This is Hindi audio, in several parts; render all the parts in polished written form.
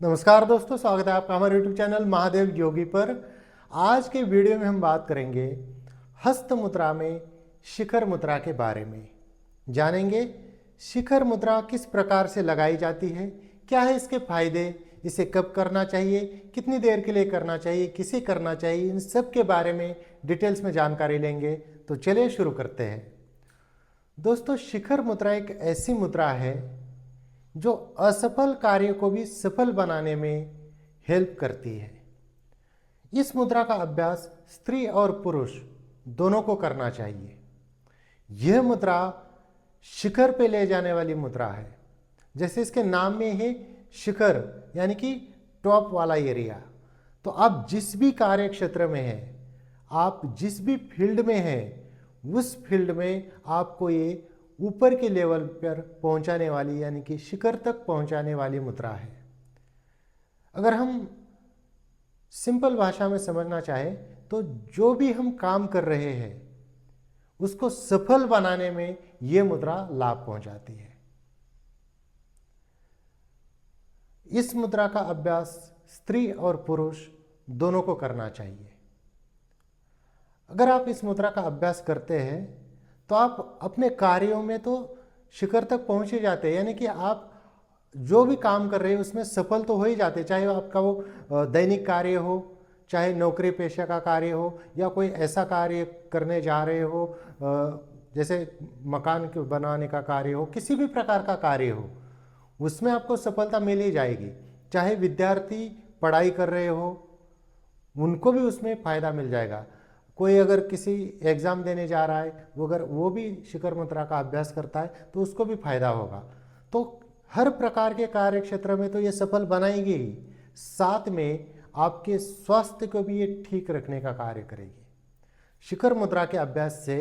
नमस्कार दोस्तों, स्वागत है आपका हमारे YouTube चैनल महादेव योगी पर। आज के वीडियो में हम बात करेंगे हस्त मुद्रा में शिखर मुद्रा के बारे में। जानेंगे शिखर मुद्रा किस प्रकार से लगाई जाती है, क्या है इसके फायदे, इसे कब करना चाहिए, कितनी देर के लिए करना चाहिए, किसे करना चाहिए, इन सब के बारे में डिटेल्स में जानकारी लेंगे। तो चलिए शुरू करते हैं। दोस्तों, शिखर मुद्रा एक ऐसी मुद्रा है जो असफल कार्य को भी सफल बनाने में हेल्प करती है। इस मुद्रा का अभ्यास स्त्री और पुरुष दोनों को करना चाहिए। यह मुद्रा शिखर पे ले जाने वाली मुद्रा है। जैसे इसके नाम में है शिखर, यानी कि टॉप वाला एरिया। तो आप जिस भी कार्य क्षेत्र में हैं, आप जिस भी फील्ड में हैं, उस फील्ड में आपको ये ऊपर के लेवल पर पहुंचाने वाली, यानी कि शिखर तक पहुंचाने वाली मुद्रा है। अगर हम सिंपल भाषा में समझना चाहें तो जो भी हम काम कर रहे हैं उसको सफल बनाने में यह मुद्रा लाभ पहुंचाती है। इस मुद्रा का अभ्यास स्त्री और पुरुष दोनों को करना चाहिए। अगर आप इस मुद्रा का अभ्यास करते हैं तो आप अपने कार्यों में तो शिखर तक पहुंच ही जाते हैं, यानी कि आप जो भी काम कर रहे हैं उसमें सफल तो हो ही जाते, चाहे आपका वो दैनिक कार्य हो, चाहे नौकरी पेशा का कार्य हो, या कोई ऐसा कार्य करने जा रहे हो जैसे मकान बनाने का कार्य हो, किसी भी प्रकार का कार्य हो, उसमें आपको सफलता मिल ही जाएगी। चाहे विद्यार्थी पढ़ाई कर रहे हो, उनको भी उसमें फ़ायदा मिल जाएगा। कोई अगर किसी एग्ज़ाम देने जा रहा है, अगर वो भी शिखर मुद्रा का अभ्यास करता है तो उसको भी फायदा होगा। तो हर प्रकार के कार्य क्षेत्र में तो ये सफल बनाएगी ही, साथ में आपके स्वास्थ्य को भी ये ठीक रखने का कार्य करेगी। शिखर मुद्रा के अभ्यास से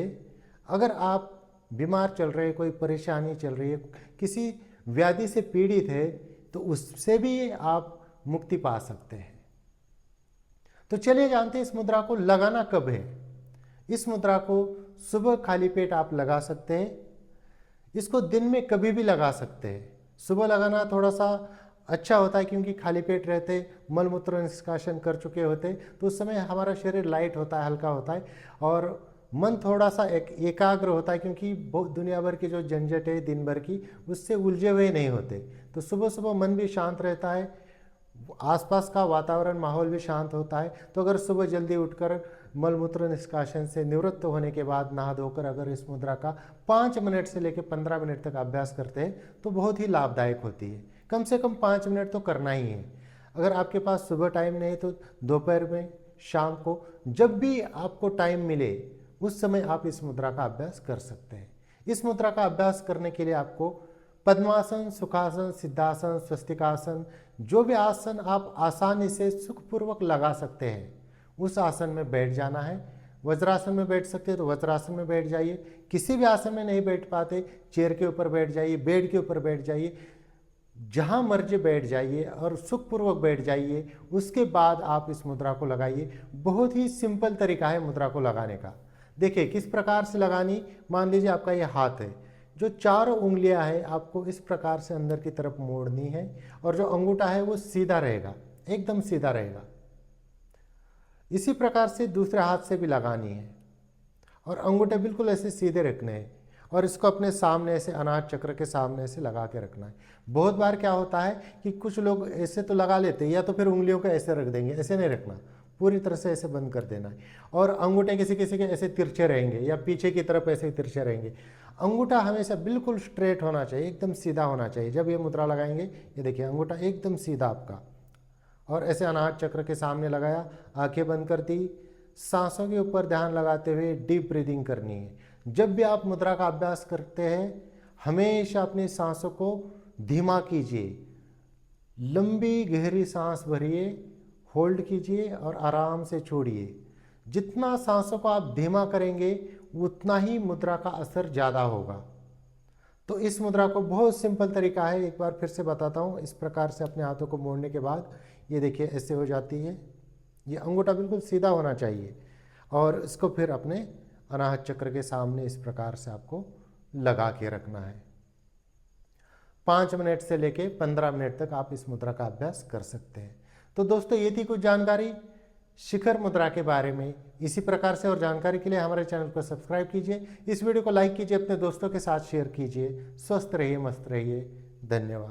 अगर आप बीमार चल रहे, कोई परेशानी चल रही है, किसी व्याधि से पीड़ित है, तो उससे भी आप मुक्ति पा सकते हैं। तो चलिए जानते हैं इस मुद्रा को लगाना कब है। इस मुद्रा को सुबह खाली पेट आप लगा सकते हैं। इसको दिन में कभी भी लगा सकते हैं। सुबह लगाना थोड़ा सा अच्छा होता है क्योंकि खाली पेट रहते, मल मूत्र निष्कासन कर चुके होते, तो उस समय हमारा शरीर लाइट होता है, हल्का होता है, और मन थोड़ा सा एकाग्र होता है क्योंकि बहुत दुनिया भर की जो झंझट है दिन भर की, उससे उलझे हुए नहीं होते। तो सुबह सुबह मन भी शांत रहता है, आसपास का वातावरण माहौल भी शांत होता है। तो अगर सुबह जल्दी उठकर मलमूत्र निष्कासन से निवृत्त होने के बाद नहा धोकर अगर इस मुद्रा का 5 मिनट से लेकर 15 मिनट तक अभ्यास करते हैं तो बहुत ही लाभदायक होती है। कम से कम 5 मिनट तो करना ही है। अगर आपके पास सुबह टाइम नहीं तो दोपहर में, शाम को, जब भी आपको टाइम मिले उस समय आप इस मुद्रा का अभ्यास कर सकते हैं। इस मुद्रा का अभ्यास करने के लिए आपको पद्मासन, सुखासन, सिद्धासन, स्वस्तिकासन, जो भी आसन आप आसानी से सुखपूर्वक लगा सकते हैं उस आसन में बैठ जाना है। वज्रासन में बैठ सकते हैं तो वज्रासन में बैठ जाइए। किसी भी आसन में नहीं बैठ पाते, चेयर के ऊपर बैठ जाइए, बेड के ऊपर बैठ जाइए, जहाँ मर्जी बैठ जाइए और सुखपूर्वक बैठ जाइए। उसके बाद आप इस मुद्रा को लगाइए। बहुत ही सिंपल तरीका है मुद्रा को लगाने का। देखिए किस प्रकार से लगानी। मान लीजिए आपका ये हाथ है, जो 4 उंगलियां हैं आपको इस प्रकार से अंदर की तरफ मोड़नी है, और जो अंगूठा है वो सीधा रहेगा, एकदम सीधा रहेगा। इसी प्रकार से दूसरे हाथ से भी लगानी है, और अंगूठे बिल्कुल ऐसे सीधे रखने हैं, और इसको अपने सामने ऐसे अनाहत चक्र के सामने ऐसे लगा के रखना है। बहुत बार क्या होता है कि कुछ लोग ऐसे तो लगा लेते हैं, या तो फिर उंगलियों को ऐसे रख देंगे, ऐसे नहीं रखना, पूरी तरह से ऐसे बंद कर देना है। और अंगूठे किसी किसी के ऐसे तिरछे रहेंगे, या पीछे की तरफ ऐसे तिरछे रहेंगे। अंगूठा हमेशा बिल्कुल स्ट्रेट होना चाहिए, एकदम सीधा होना चाहिए। जब ये मुद्रा लगाएंगे, ये देखिए अंगूठा एकदम सीधा आपका, और ऐसे अनाहत चक्र के सामने लगाया, आंखें बंद कर दी। सांसों के ऊपर ध्यान लगाते हुए डीप ब्रीदिंग करनी है। जब भी आप मुद्रा का अभ्यास करते हैं हमेशा अपनी सांसों को धीमा कीजिए, लंबी गहरी सांस भरिए, होल्ड कीजिए और आराम से छोड़िए। जितना सांसों को आप धीमा करेंगे उतना ही मुद्रा का असर ज़्यादा होगा। तो इस मुद्रा को बहुत सिंपल तरीका है, एक बार फिर से बताता हूँ। इस प्रकार से अपने हाथों को मोड़ने के बाद ये देखिए ऐसे हो जाती है। ये अंगूठा बिल्कुल सीधा होना चाहिए, और इसको फिर अपने अनाहत चक्र के सामने इस प्रकार से आपको लगा के रखना है। 5 मिनट से लेके 15 मिनट तक आप इस मुद्रा का अभ्यास कर सकते हैं। तो दोस्तों ये थी कुछ जानकारी शिखर मुद्रा के बारे में। इसी प्रकार से और जानकारी के लिए हमारे चैनल को सब्सक्राइब कीजिए, इस वीडियो को लाइक कीजिए, अपने दोस्तों के साथ शेयर कीजिए। स्वस्थ रहिए, मस्त रहिए। धन्यवाद।